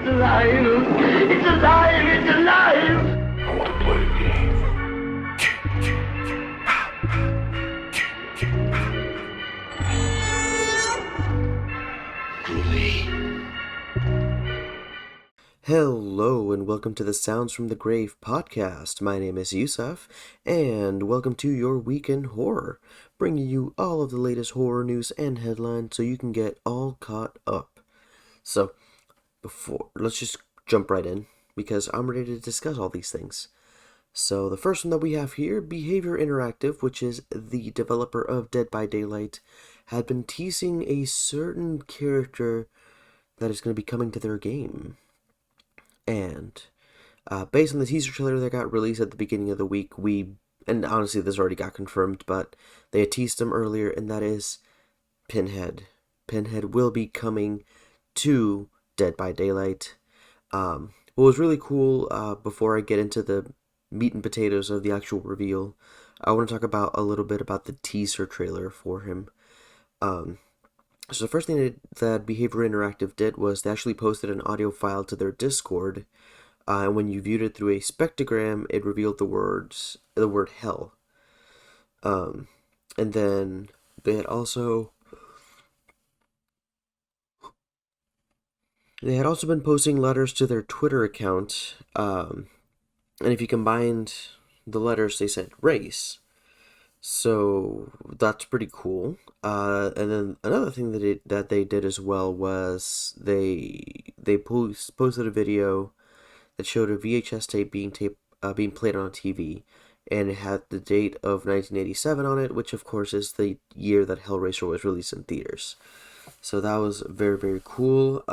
It's alive! It's alive! It's alive! I want to play a game. Hello and welcome to the Sounds from the Grave podcast. My name is Yussef, and welcome to your week in horror, bringing you all of the latest horror news and headlines so you can get all caught up. So, let's just jump right in, because I'm ready to discuss all these things. So, the first one that we have here, Behavior Interactive, which is the developer of Dead by Daylight, had been teasing a certain character that is going to be coming to their game. And based on the teaser trailer that got released at the beginning of the week, and honestly this already got confirmed, but they had teased him earlier, and that is Pinhead. Pinhead will be coming to Dead by Daylight. What was really cool, before I get into the meat and potatoes of the actual reveal, I want to talk about a little bit about the teaser trailer for him. So the first thing that Behavior Interactive did was they actually posted an audio file to their Discord, and when you viewed it through a spectrogram, it revealed the word hell. And then they had also been posting letters to their Twitter account, and if you combined the letters, they said race. So that's pretty cool. And then another thing that they did as well was they posted a video that showed a VHS tape being played on TV, and it had the date of 1987 on it, which of course is the year that Hellraiser was released in theaters. So that was very, very cool.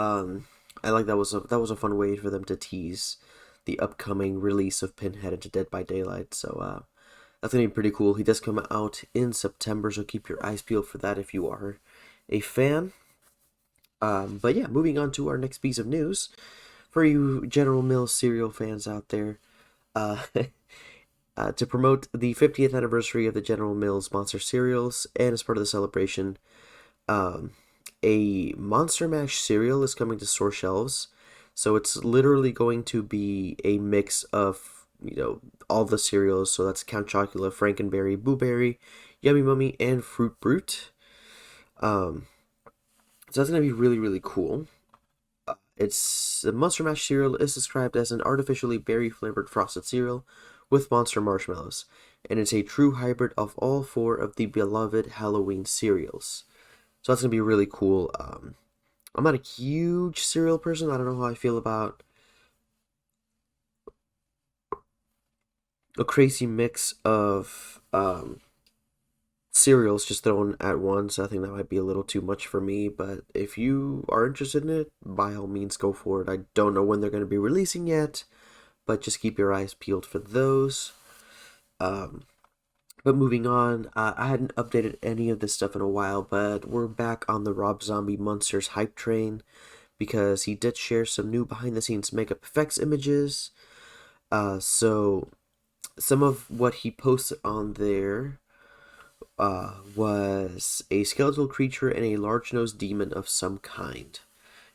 I like that was a fun way for them to tease the upcoming release of Pinhead into Dead by Daylight. So that's going to be pretty cool. He does come out in September, so keep your eyes peeled for that if you are a fan. But yeah, moving on to our next piece of news. For you General Mills cereal fans out there, to promote the 50th anniversary of the General Mills Monster cereals, and as part of the celebration, a Monster Mash cereal is coming to store shelves. So it's literally going to be a mix of all the cereals. So that's Count Chocula, Frankenberry, Boo Berry, Yummy Mummy, and Fruit Brute. So that's going to be really, really cool. The Monster Mash cereal is described as an artificially berry-flavored frosted cereal with monster marshmallows, and it's a true hybrid of all four of the beloved Halloween cereals. So that's going to be really cool. I'm not a huge cereal person. I don't know how I feel about a crazy mix of cereals just thrown at once. I think that might be a little too much for me, but if you are interested in it, by all means go for it. I don't know when they're going to be releasing yet, but just keep your eyes peeled for those. But moving on, I hadn't updated any of this stuff in a while, but we're back on the Rob Zombie Monsters hype train, because he did share some new behind-the-scenes makeup effects images. So some of what he posted on there was a skeletal creature and a large-nosed demon of some kind.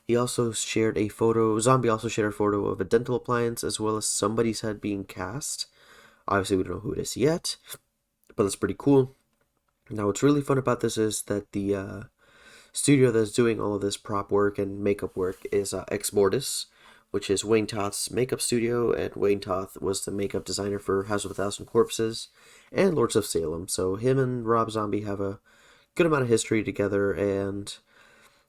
He also shared a photo, Zombie also shared a photo of a dental appliance, as well as somebody's head being cast. Obviously, we don't know who it is yet, but that's pretty cool. Now, what's really fun about this is that the studio that's doing all of this prop work and makeup work is Ex Mortis, which is Wayne Toth's makeup studio, and Wayne Toth was the makeup designer for House of a Thousand Corpses and Lords of Salem. So him and Rob Zombie have a good amount of history together, and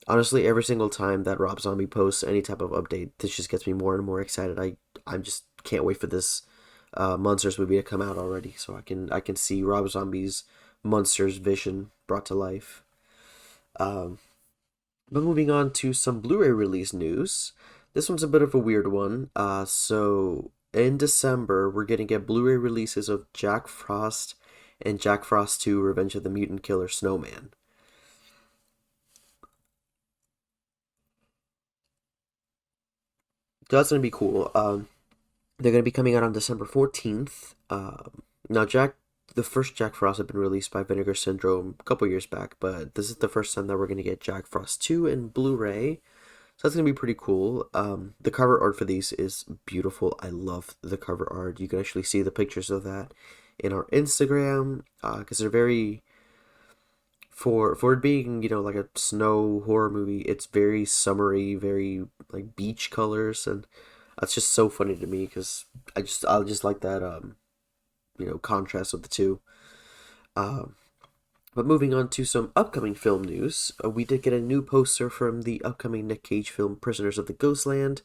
honestly, every single time that Rob Zombie posts any type of update, this just gets me more and more excited. I just can't wait for this Monsters movie to come out already, so I can see Rob Zombie's Monsters vision brought to life. But moving on to some Blu-ray release news. This one's a bit of a weird one. So in December, we're going to get Blu-ray releases of Jack Frost and Jack Frost 2: Revenge of the Mutant Killer Snowman. So that's going to be cool. They're going to be coming out on December 14th. Now, the first Jack Frost had been released by Vinegar Syndrome a couple years back, but this is the first time that we're going to get Jack Frost 2 in Blu-ray. So that's gonna be pretty cool. The cover art for these is beautiful. I love the cover art. You can actually see the pictures of that in our Instagram, because they're very for it being, like a snow horror movie. It's very summery, very like beach colors, and that's just so funny to me because I just like that contrast of the two. Um, but moving on to some upcoming film news, we did get a new poster from the upcoming Nick Cage film Prisoners of the Ghostland.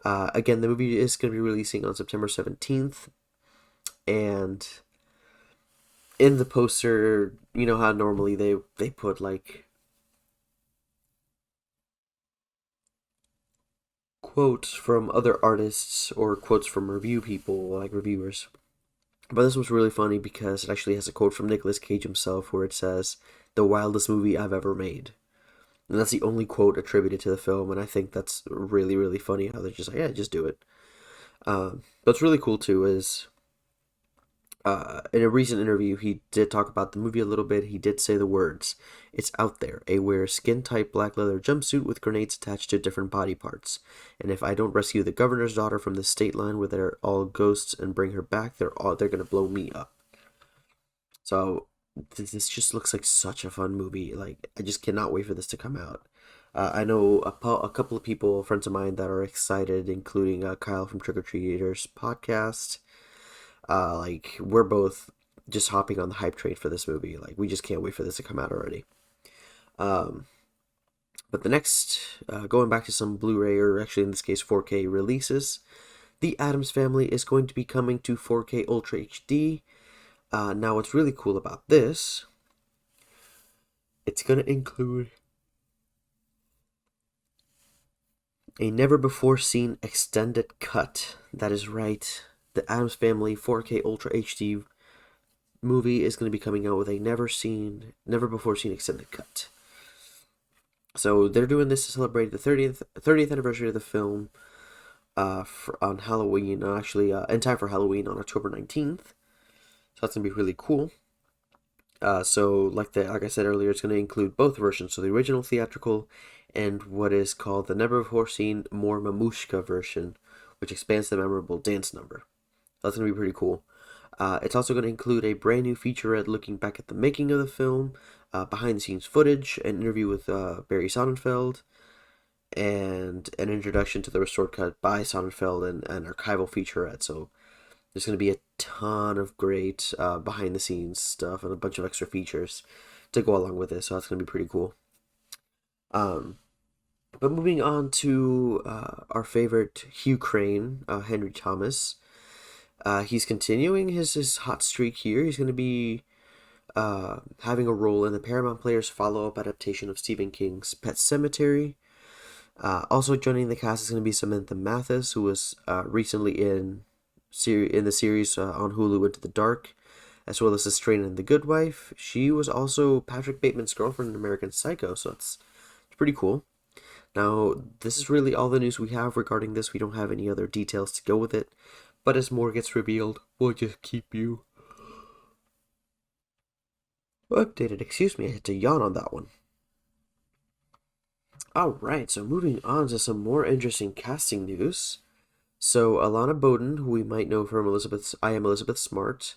Again, the movie is going to be releasing on September 17th, and in the poster, you know how normally they put like quotes from other artists or quotes from review people, like reviewers. But this was really funny because it actually has a quote from Nicolas Cage himself where it says, "The wildest movie I've ever made." And that's the only quote attributed to the film, and I think that's really, really funny how they're just like, yeah, just do it. What's really cool too is in a recent interview, he did talk about the movie a little bit. He did say the words, "It's out there. A wear skin-tight black leather jumpsuit with grenades attached to different body parts. And if I don't rescue the governor's daughter from the state line where they're all ghosts and bring her back, they're gonna blow me up." So this just looks like such a fun movie. Like I just cannot wait for this to come out. I know a couple of people, friends of mine, that are excited, including Kyle from Trick or Treaters podcast. Like we're both just hopping on the hype train for this movie. Like we just can't wait for this to come out already. Um, but the next, going back to some Blu-ray or actually in this case 4K releases, The Addams Family is going to be coming to 4K Ultra HD. Now what's really cool about this, it's gonna include a never before seen extended cut. That is right. The Addams Family 4K Ultra HD movie is going to be coming out with a never before seen extended cut. So they're doing this to celebrate the 30th anniversary of the film on Halloween, actually in time for Halloween on October 19th. So that's going to be really cool. So like I said earlier, it's going to include both versions, so the original theatrical and what is called the never before seen more Mamushka version, which expands the memorable dance number. That's going to be pretty cool. It's also going to include a brand new featurette looking back at the making of the film, behind the scenes footage, an interview with Barry Sonnenfeld, and an introduction to the restored cut by Sonnenfeld and an archival featurette. So there's going to be a ton of great behind the scenes stuff and a bunch of extra features to go along with it. So that's going to be pretty cool. But moving on to our favorite Hugh Crane, Henry Thomas. He's continuing his hot streak here. He's going to be having a role in the Paramount Players follow-up adaptation of Stephen King's Pet Sematary. Also joining the cast is going to be Samantha Mathis, who was recently in the series on Hulu Into the Dark, as well as The Strain and the Good Wife. She was also Patrick Bateman's girlfriend in American Psycho, so it's pretty cool. Now, this is really all the news we have regarding this. We don't have any other details to go with it. But as more gets revealed, we'll just keep you updated. Excuse me, I had to yawn on that one. Alright, so moving on to some more interesting casting news. So, Alana Bowden, who we might know from I Am Elizabeth Smart,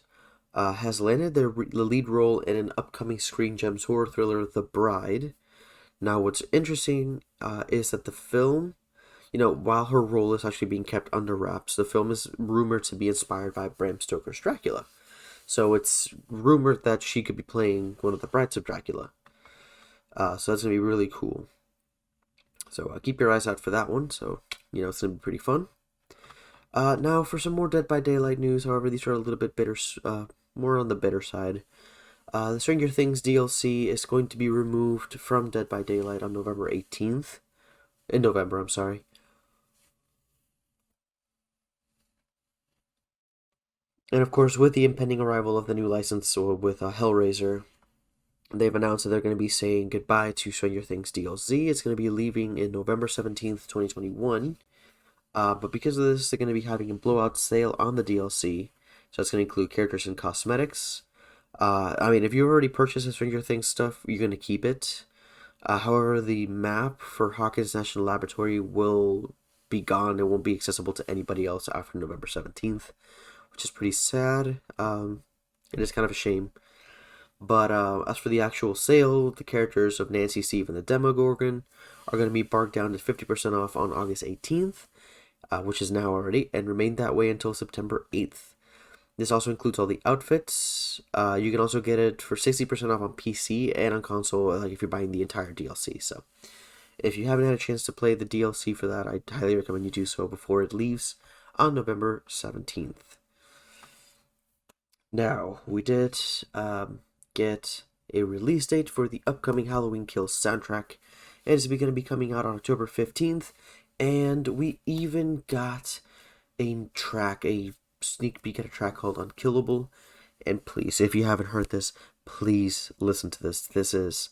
has landed the lead role in an upcoming Screen Gems horror thriller, The Bride. Now, what's interesting is that the film, while her role is actually being kept under wraps, the film is rumored to be inspired by Bram Stoker's Dracula. So it's rumored that she could be playing one of the brides of Dracula. So that's going to be really cool. So keep your eyes out for that one. So, it's going to be pretty fun. Now for some more Dead by Daylight news. However, these are a little bit more on the bitter side. The Stranger Things DLC is going to be removed from Dead by Daylight on November 18th. In November, I'm sorry. And of course, with the impending arrival of the new license with Hellraiser, they've announced that they're going to be saying goodbye to Stranger Things DLC. It's going to be leaving in November 17th, 2021. But because of this, they're going to be having a blowout sale on the DLC. So it's going to include characters and cosmetics. If you already purchased the Stranger Things stuff, you're going to keep it. However, the map for Hawkins National Laboratory will be gone. It won't be accessible to anybody else after November 17th, which is pretty sad. It is kind of a shame. But as for the actual sale, the characters of Nancy, Steve, and the Demogorgon are going to be marked down to 50% off on August 18th, which is now already, and remain that way until September 8th. This also includes all the outfits. You can also get it for 60% off on PC and on console, like if you're buying the entire DLC. So if you haven't had a chance to play the DLC for that, I highly recommend you do so before it leaves on November 17th. Now, we did get a release date for the upcoming Halloween Kills soundtrack. It is going to be coming out on October 15th, and we even got a sneak peek at a track called Unkillable. And please, if you haven't heard this, please listen to this. This is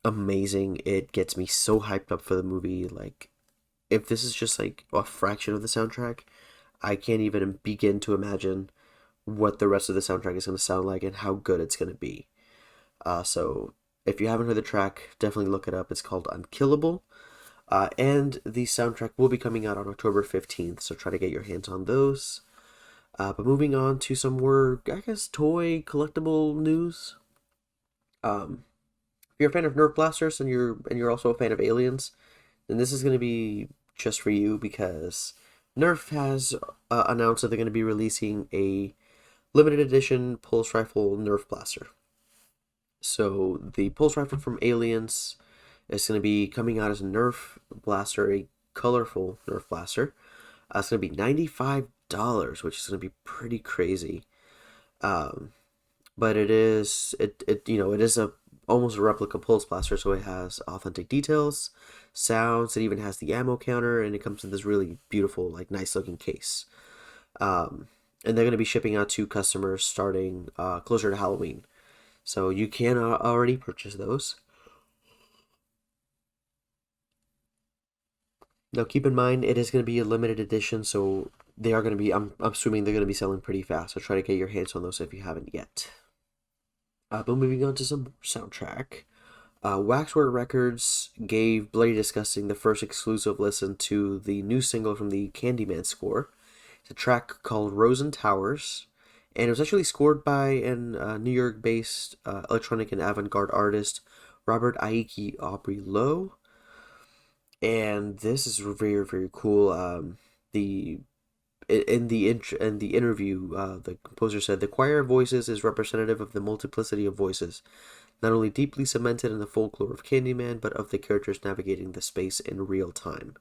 amazing. It gets me so hyped up for the movie. Like, if this is just like a fraction of the soundtrack, I can't even begin to imagine what the rest of the soundtrack is going to sound like and how good it's going to be. So if you haven't heard the track, definitely look it up. It's called Unkillable. And the soundtrack will be coming out on October 15th, so try to get your hands on those. But moving on to some more, I guess, toy collectible news. If you're a fan of Nerf blasters and you're also a fan of aliens, then this is going to be just for you, because Nerf has announced that they're going to be releasing a limited edition pulse rifle Nerf blaster. So the pulse rifle from Aliens is going to be coming out as a Nerf blaster, a colorful Nerf blaster. It's going to be $95, which is going to be pretty crazy. But it is a almost a replica pulse blaster, so it has authentic details, sounds. It even has the ammo counter, and it comes in this really beautiful, like, nice looking case. And they're going to be shipping out to customers starting closer to Halloween. So you can already purchase those. Now keep in mind, it is going to be a limited edition, so they are going to be, I'm assuming they're going to be selling pretty fast. So try to get your hands on those if you haven't yet. But moving on to some more soundtrack. Waxwork Records gave Bloody Disgusting the first exclusive listen to the new single from the Candyman score. It's a track called Rosen Towers, and it was actually scored by an New York-based electronic and avant-garde artist, Robert Aiki Aubrey Lowe. And this is very, very cool. In the interview, the composer said the choir of voices is representative of the multiplicity of voices, not only deeply cemented in the folklore of Candyman, but of the characters navigating the space in real time.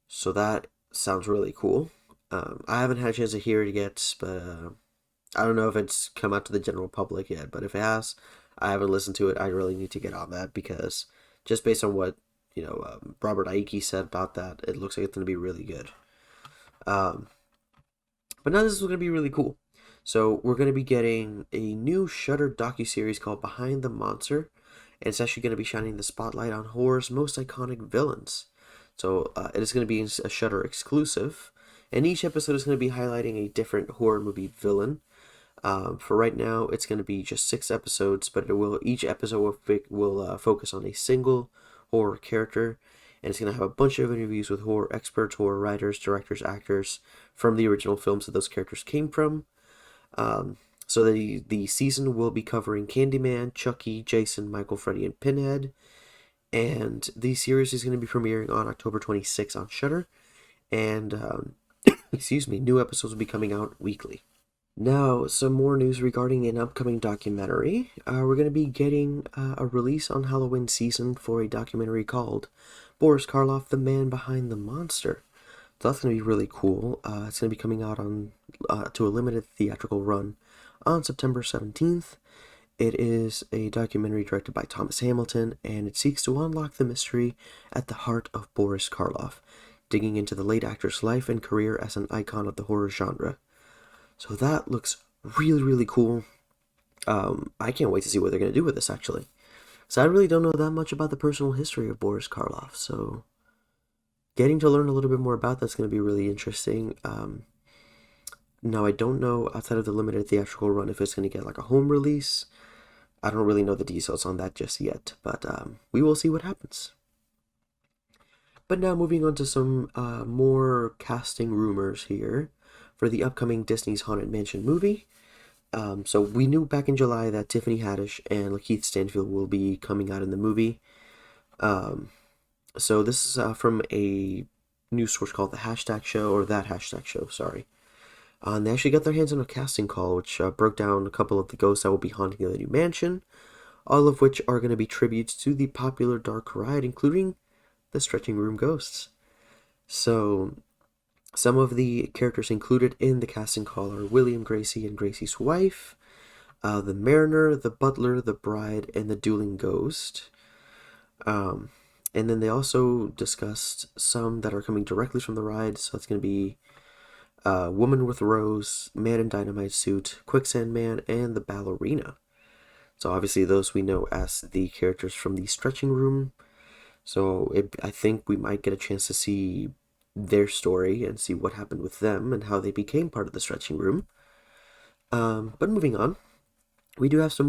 So that sounds really cool. I haven't had a chance to hear it yet, but I don't know if it's come out to the general public yet. But if it has, I haven't listened to it. I really need to get on that, because just based on what Robert Aiki said about that, it looks like it's going to be really good. But now this is going to be really cool. So we're going to be getting a new Shudder docuseries called Behind the Monster, and it's actually going to be shining the spotlight on horror's most iconic villains. So it is going to be a Shudder exclusive, and each episode is going to be highlighting a different horror movie villain. For right now, it's going to be just 6 episodes, but each episode will focus on a single horror character, and it's going to have a bunch of interviews with horror experts, horror writers, directors, actors from the original films that those characters came from. So the season will be covering Candyman, Chucky, Jason, Michael, Freddy, and Pinhead. And the series is going to be premiering on October 26th on Shudder. And, new episodes will be coming out weekly. Now, some more news regarding an upcoming documentary. We're going to be getting a release on Halloween season for a documentary called Boris Karloff, the Man Behind the Monster. So that's going to be really cool. It's going to be coming out on to a limited theatrical run on September 17th. It is a documentary directed by Thomas Hamilton, and it seeks to unlock the mystery at the heart of Boris Karloff, digging into the late actor's life and career as an icon of the horror genre. So that looks really, really cool. I can't wait to see what they're going to do with this, actually. So I really don't know that much about the personal history of Boris Karloff, so getting to learn a little bit more about that's going to be really interesting. Now, I don't know, outside of the limited theatrical run, if it's going to get like a home release. I don't really know the details on that just yet, but we will see what happens. But now moving on to some more casting rumors here for the upcoming Disney's Haunted Mansion movie. So we knew back in July that Tiffany Haddish and Lakeith Stanfield will be coming out in the movie. So this is from a news source called the Hashtag Show, or That Hashtag Show, sorry. And they actually got their hands on a casting call, which broke down a couple of the ghosts that will be haunting the new mansion, all of which are going to be tributes to the popular dark ride, including the Stretching Room Ghosts. So some of the characters included in the casting call are William Gracie and Gracie's wife, the Mariner, the Butler, the Bride, and the Dueling Ghost. And then they also discussed some that are coming directly from the ride. So it's going to be Woman with Rose, Man in Dynamite Suit, Quicksand Man, and the Ballerina. So obviously those we know as the characters from the Stretching Room. So I think we might get a chance to see their story and see what happened with them and how they became part of the Stretching Room. But moving on, we do have some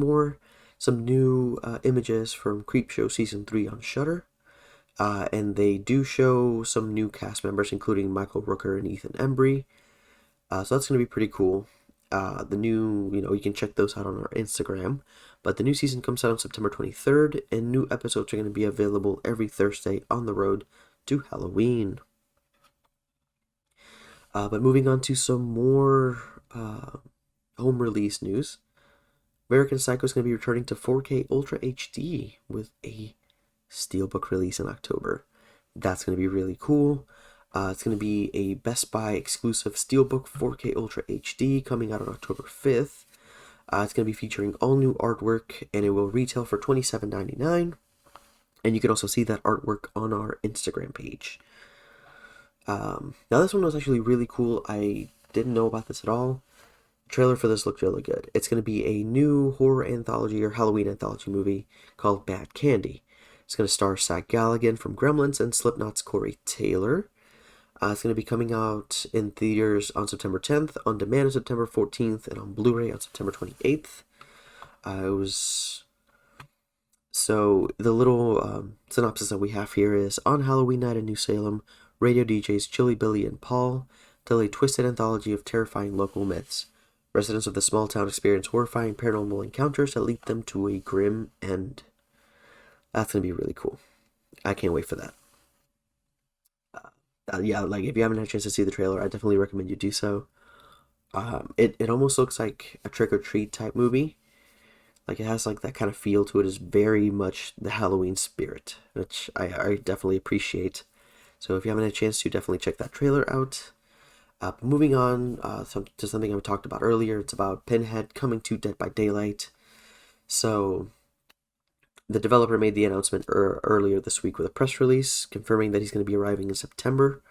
new images from Creepshow Season 3 on Shudder. And they do show some new cast members, including Michael Rooker and Ethan Embry. So that's going to be pretty cool. You can check those out on our Instagram. But the new season comes out on September 23rd, and new episodes are going to be available every Thursday on the road to Halloween. But moving on to some more home release news. American Psycho is going to be returning to 4K Ultra HD with a Steelbook release in October. That's going to be really cool. It's going to be a Best Buy exclusive Steelbook 4K Ultra HD coming out on October 5th. It's going to be featuring all new artwork, and it will retail for $27.99. And you can also see that artwork on our Instagram page. Now this one was actually really cool. I didn't know about this at all. The trailer for this looked really good. It's going to be a new horror anthology or Halloween anthology movie called Bad Candy. It's going to star Zach Galligan from Gremlins and Slipknot's Corey Taylor. It's going to be coming out in theaters on September 10th, on demand on September 14th, and on Blu-ray on September 28th. So the little synopsis that we have here is, on Halloween night in New Salem, radio DJs Chili Billy and Paul tell a twisted anthology of terrifying local myths. Residents of the small town experience horrifying paranormal encounters that lead them to a grim end. That's going to be really cool. I can't wait for that. If you haven't had a chance to see the trailer, I definitely recommend you do so. It almost looks like a Trick or Treat type movie. Like, it has like that kind of feel to it. It's very much the Halloween spirit, which I definitely appreciate. So if you haven't had a chance to, definitely check that trailer out. Moving on to something I talked about earlier, it's about Pinhead coming to Dead by Daylight. So the developer made the announcement earlier this week with a press release confirming that he's going to be arriving in September.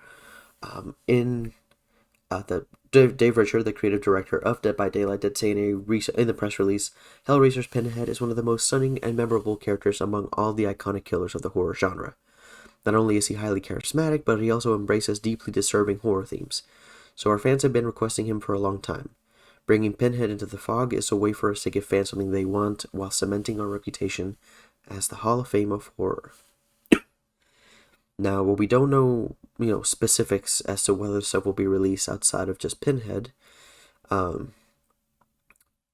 Dave Richard, the creative director of Dead by Daylight, did say in the press release, Hellraiser's Pinhead is one of the most stunning and memorable characters among all the iconic killers of the horror genre. Not only is he highly charismatic, but he also embraces deeply disturbing horror themes. So our fans have been requesting him for a long time. Bringing Pinhead into the fog is a way for us to give fans something they want while cementing our reputation as the Hall of Fame of horror. Now, while we don't know, specifics as to whether stuff will be released outside of just Pinhead,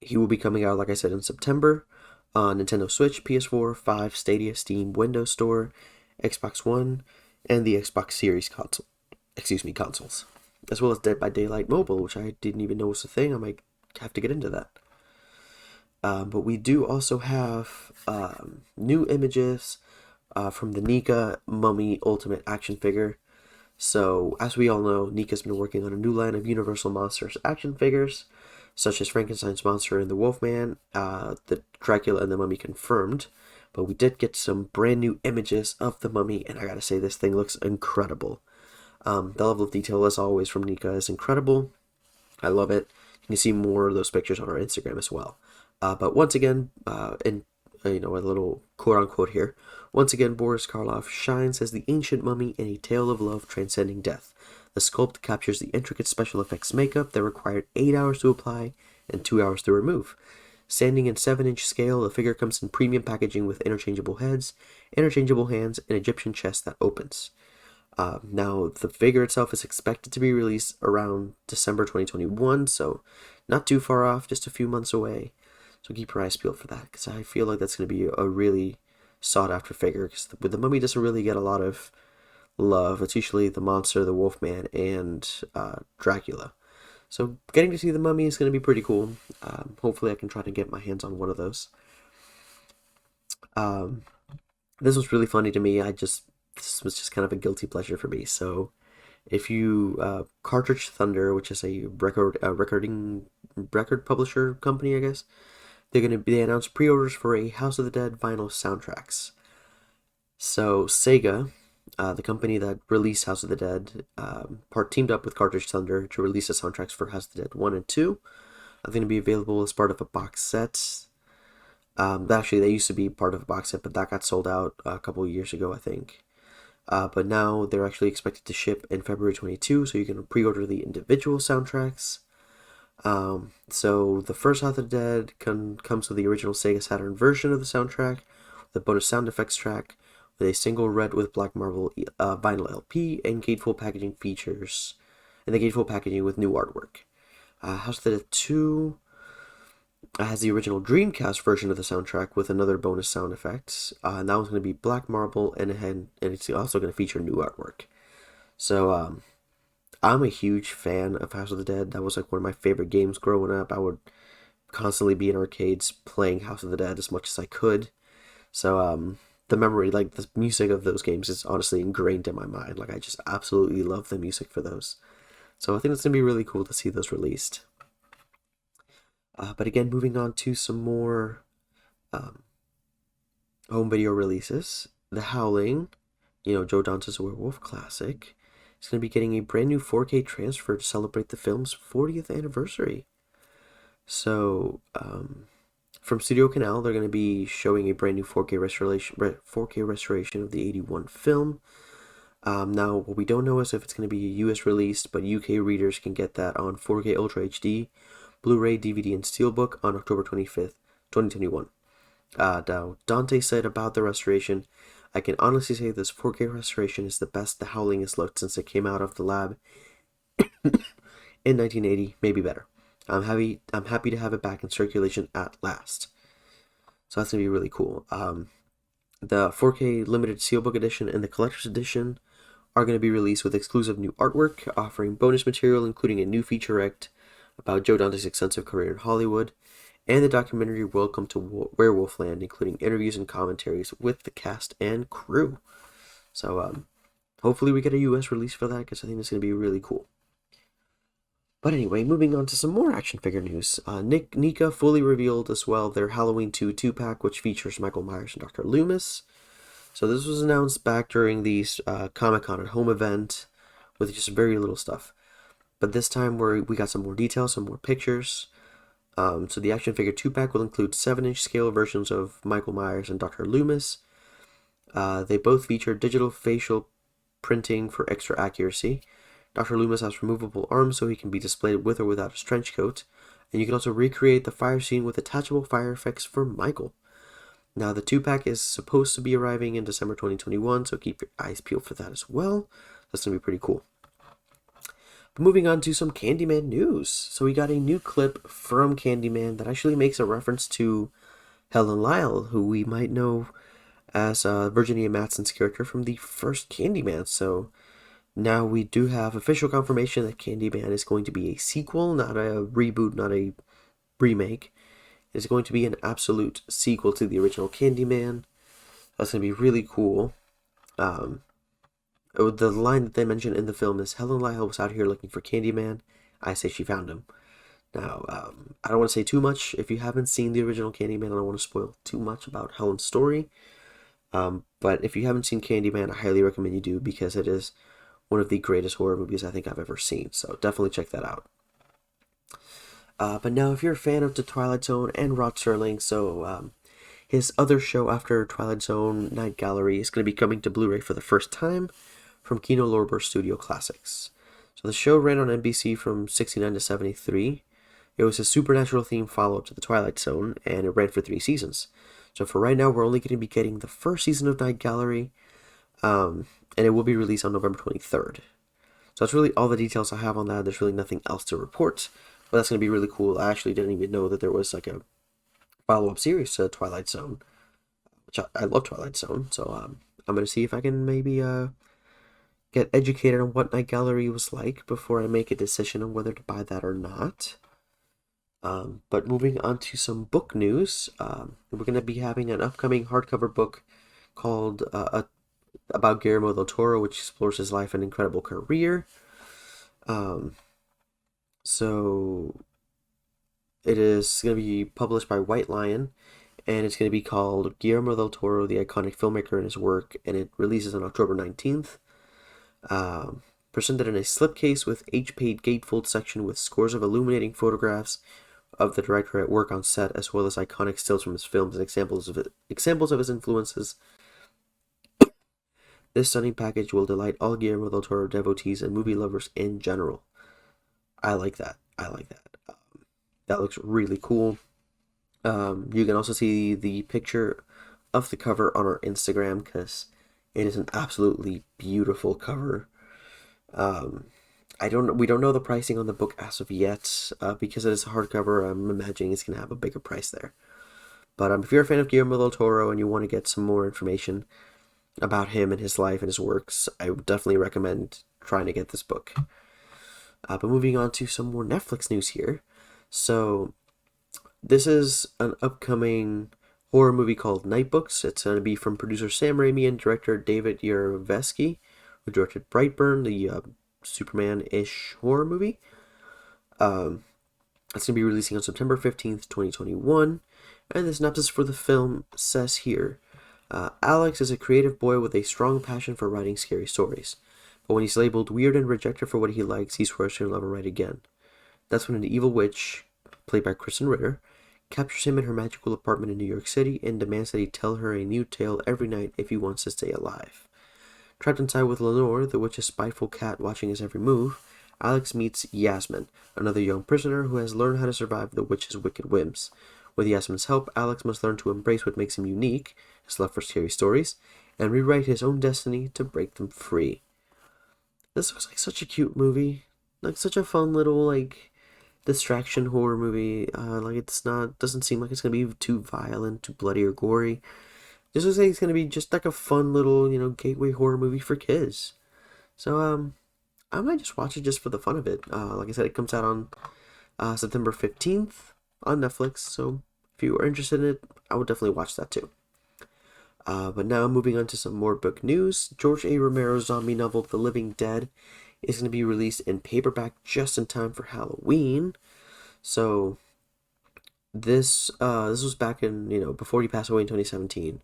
he will be coming out, like I said, in September on Nintendo Switch, PS4, 5, Stadia, Steam, Windows Store, Xbox One, and the Xbox Series consoles, as well as Dead by Daylight Mobile, which I didn't even know was a thing. I might have to get into that. But we do also have new images from the NECA Mummy Ultimate action figure. So, as we all know, NECA's been working on a new line of Universal Monsters action figures, such as Frankenstein's monster and the Wolfman, the Dracula and the Mummy confirmed. But we did get some brand new images of the Mummy, and I gotta say, this thing looks incredible. The level of detail, as always, from NECA is incredible. I love it. You can see more of those pictures on our Instagram as well. But once again, a little quote-unquote here, once again, Boris Karloff shines as the ancient mummy in a tale of love transcending death. The sculpt captures the intricate special effects makeup that required 8 hours to apply and 2 hours to remove. Standing in 7-inch scale, the figure comes in premium packaging with interchangeable heads, interchangeable hands, and Egyptian chest that opens. Now, the figure itself is expected to be released around December 2021, so not too far off, just a few months away. So keep your eyes peeled for that, because I feel like that's going to be a really sought-after figure, because the Mummy doesn't really get a lot of love. It's usually the Monster, the Wolfman, and Dracula. So getting to see the Mummy is going to be pretty cool. Hopefully I can try to get my hands on one of those. This was really funny to me. This was just kind of a guilty pleasure for me. So if you Cartridge Thunder, which is a record publisher company, I guess, they announced pre-orders for a House of the Dead vinyl soundtracks. So Sega, the company that released House of the Dead, teamed up with Cartridge Thunder to release the soundtracks for House of the Dead 1 and 2. Are going to be available as part of a box set. Actually, they used to be part of a box set, but that got sold out a couple of years ago, I think. But now they're actually expected to ship in February 22, so you can pre-order the individual soundtracks. So the first House of the Dead comes with the original Sega Saturn version of the soundtrack, the bonus sound effects track, with a single red with black marble vinyl LP, and gatefold packaging features, and the gatefold packaging with new artwork. House of the Dead 2 has the original Dreamcast version of the soundtrack with another bonus sound effects, and that one's going to be black marble, and it's also going to feature new artwork. So I'm a huge fan of House of the Dead. That was like one of my favorite games growing up. I would constantly be in arcades playing House of the Dead as much as I could. So the memory, like the music of those games, is honestly ingrained in my mind. Like I just absolutely love the music for those. So I think it's going to be really cool to see those released. But again, moving on to some more home video releases. The Howling, Joe Dante's Werewolf classic, is going to be getting a brand new 4K transfer to celebrate the film's 40th anniversary. So, from Studio Canal, they're going to be showing a brand new 4K restoration of the 81 film. Now, what we don't know is if it's going to be a US release, but UK readers can get that on 4K Ultra HD, Blu-ray, DVD, and Steelbook on October 25th, 2021. Now, Dante said about the restoration, "I can honestly say this 4K restoration is the best The Howling has looked since it came out of the lab in 1980, maybe better. I'm happy to have it back in circulation at last." So that's going to be really cool. The 4K limited Steelbook edition and the collector's edition are going to be released with exclusive new artwork, offering bonus material including a new featurette about Joe Dante's extensive career in Hollywood, and the documentary Welcome to Werewolf Land, including interviews and commentaries with the cast and crew. So hopefully we get a US release for that, because I think it's going to be really cool. But anyway, moving on to some more action figure news. NECA fully revealed as well their Halloween 2 2-pack, which features Michael Myers and Dr. Loomis. So this was announced back during the Comic-Con at Home event with just very little stuff. But this time we got some more details, some more pictures. So the action figure 2-pack will include 7-inch scale versions of Michael Myers and Dr. Loomis. They both feature digital facial printing for extra accuracy. Dr. Loomis has removable arms so he can be displayed with or without his trench coat. And you can also recreate the fire scene with attachable fire effects for Michael. Now the 2-pack is supposed to be arriving in December 2021, so keep your eyes peeled for that as well. That's going to be pretty cool. Moving on to some Candyman news. So we got a new clip from Candyman that actually makes a reference to Helen Lyle, who we might know as Virginia Madsen's character from the first Candyman. So now we do have official confirmation that Candyman is going to be a sequel, not a reboot, not a remake. It's going to be an absolute sequel to the original Candyman. That's going to be really cool. The line that they mention in the film is, "Helen Lyle was out here looking for Candyman. I say she found him." Now, I don't want to say too much. If you haven't seen the original Candyman, I don't want to spoil too much about Helen's story. But if you haven't seen Candyman, I highly recommend you do, because it is one of the greatest horror movies I think I've ever seen. So definitely check that out. But now, if you're a fan of The Twilight Zone and Rod Serling, so his other show after Twilight Zone, Night Gallery, is going to be coming to Blu-ray for the first time from Kino Lorber Studio Classics. So the show ran on NBC from 69 to 73. It was a supernatural themed follow up to The Twilight Zone, and it ran for 3 seasons. So for right now, we're only going to be getting the first season of Night Gallery, and it will be released on November 23rd. So that's really all the details I have on that. There's really nothing else to report, but that's going to be really cool. I actually didn't even know that there was like a follow-up series to Twilight Zone, which I love Twilight Zone. So I'm going to see if I can maybe get educated on what Night Gallery was like before I make a decision on whether to buy that or not. But moving on to some book news, we're going to be having an upcoming hardcover book called about Guillermo del Toro, which explores his life and incredible career. So it is going to be published by White Lion, and it's going to be called Guillermo del Toro, the iconic filmmaker and his work, and it releases on October 19th. Presented in a slipcase with H-paid gatefold section with scores of illuminating photographs of the director at work on set, as well as iconic stills from his films and examples of his influences. This stunning package will delight all Guillermo del Toro devotees and movie lovers in general. I like that. That looks really cool. You can also see the picture of the cover on our Instagram because it is an absolutely beautiful cover. We don't know the pricing on the book as of yet, because it is a hardcover. I'm imagining it's gonna have a bigger price there. But if you're a fan of Guillermo del Toro and you want to get some more information about him and his life and his works, I would definitely recommend trying to get this book. But moving on to some more Netflix news here. So this is an upcoming horror movie called Nightbooks. It's going to be from producer Sam Raimi and director David Yarovesky, who directed Brightburn, the Superman-ish horror movie. It's going to be releasing on September 15th, 2021. And the synopsis for the film says here, Alex is a creative boy with a strong passion for writing scary stories. But when he's labeled weird and rejected for what he likes, he swears to never write again. That's when an evil witch, played by Kristen Ritter, captures him in her magical apartment in New York City and demands that he tell her a new tale every night if he wants to stay alive. Trapped inside with Lenore, the witch's spiteful cat watching his every move, Alex meets Yasmin, another young prisoner who has learned how to survive the witch's wicked whims. With Yasmin's help, Alex must learn to embrace what makes him unique, his love for scary stories, and rewrite his own destiny to break them free. This looks like such a cute movie. Like such a fun little distraction horror movie. Doesn't seem like it's gonna be too violent, too bloody or gory. This looks like it's gonna be just like a fun little, gateway horror movie for kids. So I might just watch it just for the fun of it. Like I said, it comes out on September 15th on Netflix. So if you are interested in it, I would definitely watch that too. But now moving on to some more book news. George A. Romero's zombie novel, The Living Dead, is going to be released in paperback just in time for Halloween. So this was back in, before he passed away in 2017.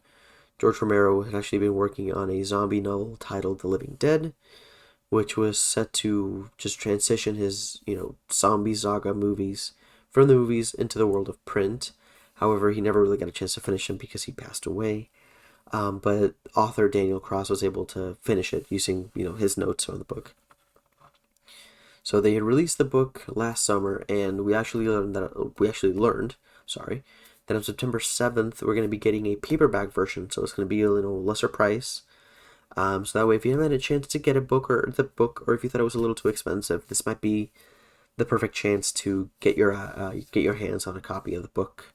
George Romero had actually been working on a zombie novel titled The Living Dead, which was set to just transition his, zombie saga movies from the movies into the world of print. However, he never really got a chance to finish them because he passed away. But author Daniel Cross was able to finish it using, his notes on the book. So they had released the book last summer, and we actually learned that on September 7th we're going to be getting a paperback version. So it's going to be a little lesser price. So that way, if you haven't had a chance to get a book, or if you thought it was a little too expensive, this might be the perfect chance to get your hands on a copy of the book.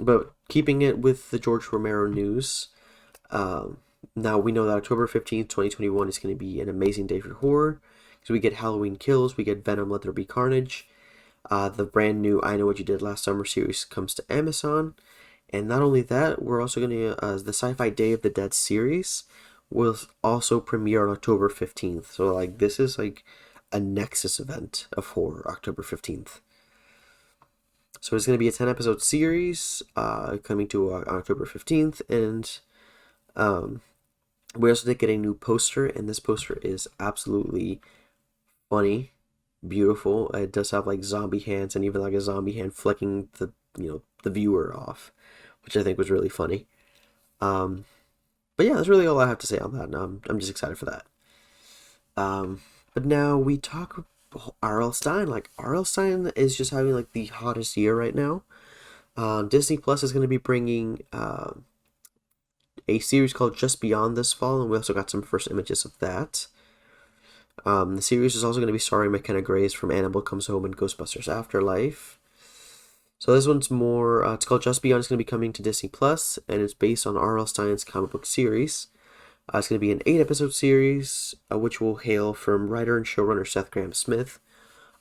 But keeping it with the George Romero news, now we know that October 15th, 2021 is going to be an amazing day for horror. So we get Halloween Kills, we get Venom Let There Be Carnage. The brand new I Know What You Did Last Summer series comes to Amazon. And not only that, we're also going to, the Sci-Fi Day of the Dead series will also premiere on October 15th. So this is a Nexus event of horror, October 15th. So it's going to be a 10-episode series coming to on October 15th. And we also did get a new poster, and this poster is absolutely funny, beautiful. It does have zombie hands and even a zombie hand flicking the viewer off, which I think was really funny. But yeah, that's really all I have to say on that. I'm just excited for that. But now we talk R.L. Stein. Like, R.L. Stein is just having like the hottest year right now. Disney Plus is going to be bringing a series called Just Beyond this fall, and we also got some first images of that. The series is also going to be starring McKenna Grace from Annabelle Comes Home and Ghostbusters Afterlife. So this one's more, it's called Just Beyond. It's going to be coming to Disney Plus, and it's based on R.L. Stein's comic book series. It's going to be an 8-episode series, which will hail from writer and showrunner Seth Grahame-Smith,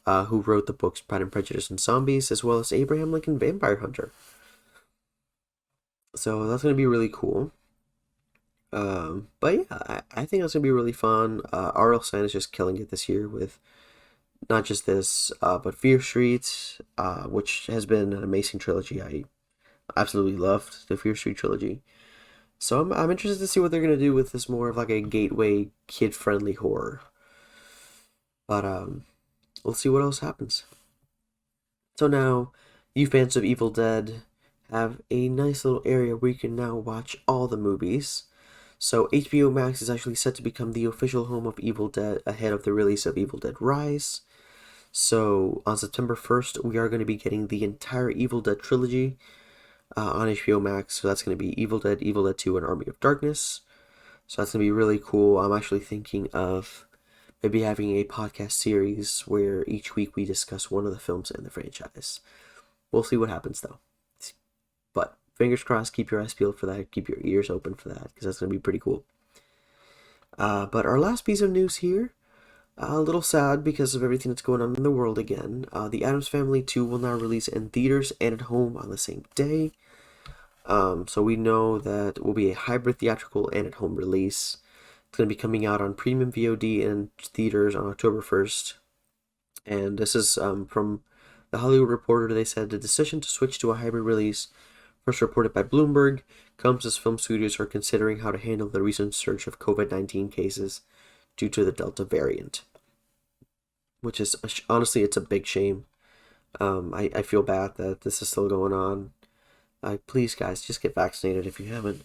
who wrote the books Pride and Prejudice and Zombies, as well as Abraham Lincoln Vampire Hunter. So that's going to be really cool. But yeah, I think it's going to be really fun. R.L. Stein is just killing it this year with not just this, but Fear Street, which has been an amazing trilogy. I absolutely loved the Fear Street trilogy. So I'm interested to see what they're going to do with this more of like a gateway, kid-friendly horror. But we'll see what else happens. So now, you fans of Evil Dead have a nice little area where you can now watch all the movies. So HBO Max is actually set to become the official home of Evil Dead ahead of the release of Evil Dead Rise. So on September 1st, we are going to be getting the entire Evil Dead trilogy on HBO Max. So that's going to be Evil Dead 2, and Army of Darkness. So that's going to be really cool. I'm actually thinking of maybe having a podcast series where each week we discuss one of the films in the franchise. We'll see what happens though. But fingers crossed, keep your eyes peeled for that, keep your ears open for that, because that's going to be pretty cool. But our last piece of news here, a little sad because of everything that's going on in the world again. The Addams Family 2 will now release in theaters and at home on the same day. So we know that it will be a hybrid theatrical and at home release. It's going to be coming out on premium VOD and theaters on October 1st. And this is from the Hollywood Reporter. They said the decision to switch to a hybrid release, first reported by Bloomberg, comes as film studios are considering how to handle the recent surge of COVID-19 cases due to the Delta variant. Which is, honestly, it's a big shame. I feel bad that this is still going on. Please, guys, just get vaccinated if you haven't.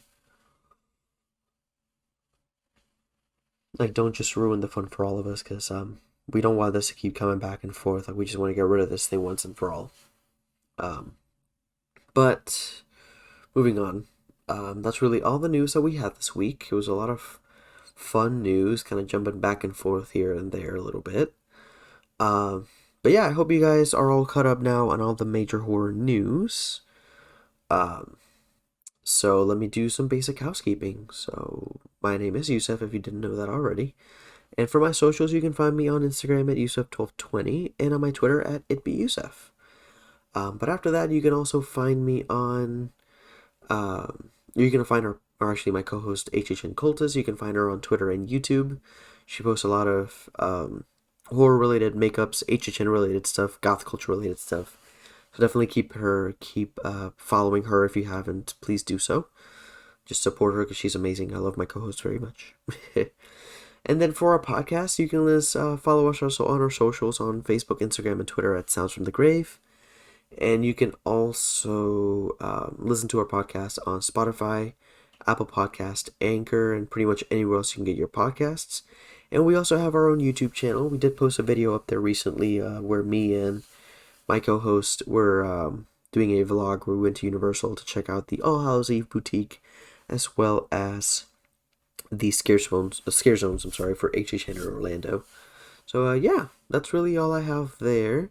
Like, don't just ruin the fun for all of us, because we don't want this to keep coming back and forth. Like, we just want to get rid of this thing once and for all. But moving on, that's really all the news that we had this week. It was a lot of fun news, kind of jumping back and forth here and there a little bit. But yeah, I hope you guys are all caught up now on all the major horror news. So let me do some basic housekeeping. So my name is Yussef, if you didn't know that already. And for my socials, you can find me on Instagram at Yussef1220 and on my Twitter at itbeyusef. But after that, you can also find me on, you can find her, or actually my co-host HHN Cultus. You can find her on Twitter and YouTube. She posts a lot of horror-related makeups, HHN-related stuff, goth culture-related stuff. So definitely keep following her if you haven't. Please do so. Just support her because she's amazing. I love my co-host very much. And then for our podcast, you can follow us also on our socials on Facebook, Instagram, and Twitter at Sounds from the Grave. And you can also listen to our podcast on Spotify, Apple Podcast, Anchor, and pretty much anywhere else you can get your podcasts. And we also have our own YouTube channel. We did post a video up there recently where me and my co-host were doing a vlog where we went to Universal to check out the All Hallows Eve boutique, as well as the scare zones for HHN in Orlando. So yeah, that's really all I have there.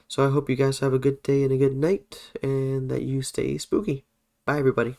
So I hope you guys have a good day and a good night, and that you stay spooky. Bye, everybody.